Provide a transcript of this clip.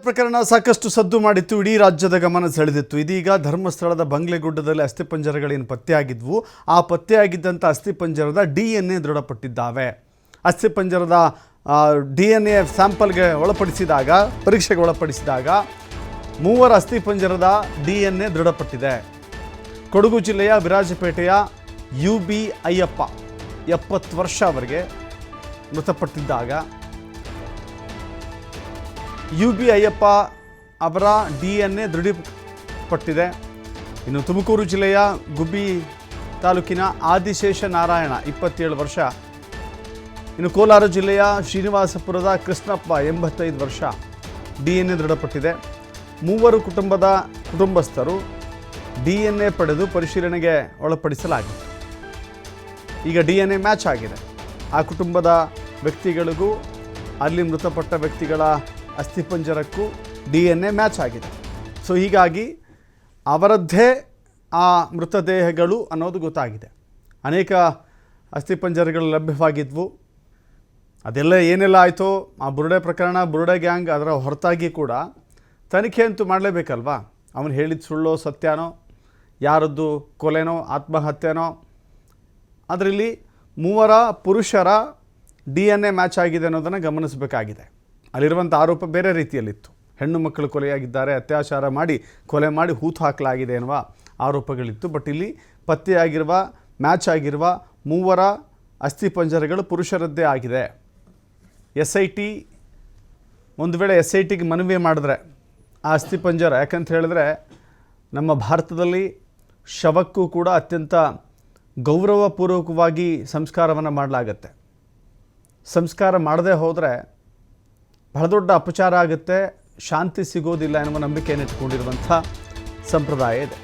ಪ್ರಕರಣ ಸಾಕಷ್ಟು ಸದ್ದು ಮಾಡಿತ್ತು, ಇಡೀ ರಾಜ್ಯದ ಗಮನ ಸೆಳೆದಿತ್ತು. ಇದೀಗ ಧರ್ಮಸ್ಥಳದ ಬಂಗ್ಲೆಗುಡ್ಡದಲ್ಲಿ ಅಸ್ಥಿಪಂಜರಗಳೇನು ಪತ್ತೆಯಾಗಿದ್ವು, ಆ ಪತ್ತೆಯಾಗಿದ್ದಂಥ ಅಸ್ಥಿಪಂಜರದ DNA ದೃಢಪಟ್ಟಿದ್ದಾವೆ. ಅಸ್ಥಿಪಂಜರದ DNA ಸ್ಯಾಂಪಲ್ಗೆ ಒಳಪಡಿಸಿದಾಗ, ಪರೀಕ್ಷೆಗೆ ಒಳಪಡಿಸಿದಾಗ 3 ಅಸ್ಥಿಪಂಜರದ DNA ದೃಢಪಟ್ಟಿದೆ. ಕೊಡಗು ಜಿಲ್ಲೆಯ ವಿರಾಜಪೇಟೆಯ UB ಅಯ್ಯಪ್ಪ 70 ವರ್ಷ ಅವರಿಗೆ ಮೃತಪಟ್ಟಿದ್ದಾಗ UB ಅಯ್ಯಪ್ಪ ಅವರ DNA ದೃಢಪಟ್ಟಿದೆ. ಇನ್ನು ತುಮಕೂರು ಜಿಲ್ಲೆಯ ಗುಬ್ಬಿ ತಾಲೂಕಿನ ಆದಿಶೇಷ ನಾರಾಯಣ 27 ವರ್ಷ, ಇನ್ನು ಕೋಲಾರ ಜಿಲ್ಲೆಯ ಶ್ರೀನಿವಾಸಪುರದ ಕೃಷ್ಣಪ್ಪ 85 ವರ್ಷ DNA ದೃಢಪಟ್ಟಿದೆ. 3 ಕುಟುಂಬಸ್ಥರು DNA ಪಡೆದು ಪರಿಶೀಲನೆಗೆ ಒಳಪಡಿಸಲಾಗಿತ್ತು. ಈಗ DNA ಮ್ಯಾಚ್ ಆಗಿದೆ. ಆ ಕುಟುಂಬದ ವ್ಯಕ್ತಿಗಳಿಗೂ ಅಲ್ಲಿ ಮೃತಪಟ್ಟ ವ್ಯಕ್ತಿಗಳ ಅಸ್ಥಿಪಂಜರಕ್ಕೂ DNA ಮ್ಯಾಚ್ ಆಗಿದೆ. ಸೊ ಹೀಗಾಗಿ ಅವರದ್ದೇ ಆ ಮೃತದೇಹಗಳು ಅನ್ನೋದು ಗೊತ್ತಾಗಿದೆ. ಅನೇಕ ಅಸ್ಥಿಪಂಜರಗಳು ಲಭ್ಯವಾಗಿದ್ವು. ಅದೆಲ್ಲ ಏನೆಲ್ಲ ಆಯಿತೋ, ಆ ಬುರುಡೆ ಪ್ರಕರಣ, ಬುರುಡೆ ಗ್ಯಾಂಗ್, ಅದರ ಹೊರತಾಗಿ ಕೂಡ ತನಿಖೆ ಅಂತೂ ಮಾಡಲೇಬೇಕಲ್ವಾ. ಅವನು ಹೇಳಿದ ಸುಳ್ಳೋ ಸತ್ಯನೋ, ಯಾರದ್ದು ಕೊಲೆನೋ ಆತ್ಮಹತ್ಯೆನೋ. ಅದರಲ್ಲಿ 3 ಪುರುಷರ DNA ಮ್ಯಾಚ್ ಆಗಿದೆ ಅನ್ನೋದನ್ನು ಗಮನಿಸಬೇಕಾಗಿದೆ. ಅಲ್ಲಿರುವಂಥ ಆರೋಪ ಬೇರೆ ರೀತಿಯಲ್ಲಿತ್ತು. ಹೆಣ್ಣು ಮಕ್ಕಳು ಕೊಲೆಯಾಗಿದ್ದಾರೆ, ಅತ್ಯಾಚಾರ ಮಾಡಿ ಕೊಲೆ ಮಾಡಿ ಹೂತು ಹಾಕಲಾಗಿದೆ ಎನ್ನುವ ಆರೋಪಗಳಿತ್ತು. ಬಟ್ ಇಲ್ಲಿ ಪತ್ತೆಯಾಗಿರುವ ಮ್ಯಾಚ್ ಆಗಿರುವ 3 ಅಸ್ಥಿಪಂಜರಗಳು ಪುರುಷರದ್ದೇ ಆಗಿದೆ. SIT ಒಂದು ವೇಳೆ SITಗೆ ಮನವಿ ಮಾಡಿದ್ರೆ ಆ ಅಸ್ಥಿಪಂಜರ, ಯಾಕಂತ ಹೇಳಿದ್ರೆ ನಮ್ಮ ಭಾರತದಲ್ಲಿ ಶವಕ್ಕೂ ಕೂಡ ಅತ್ಯಂತ ಗೌರವಪೂರ್ವಕವಾಗಿ ಸಂಸ್ಕಾರವನ್ನು ಮಾಡಲಾಗತ್ತೆ. ಸಂಸ್ಕಾರ ಮಾಡದೇ ಹೋದರೆ ಬಹಳ ದೊಡ್ಡ ಅಪಚಾರ ಆಗುತ್ತೆ, ಶಾಂತಿ ಸಿಗೋದಿಲ್ಲ ಎನ್ನುವ ನಂಬಿಕೆಯನ್ನು ಇಟ್ಕೊಂಡಿರುವಂಥ ಸಂಪ್ರದಾಯ ಇದೆ.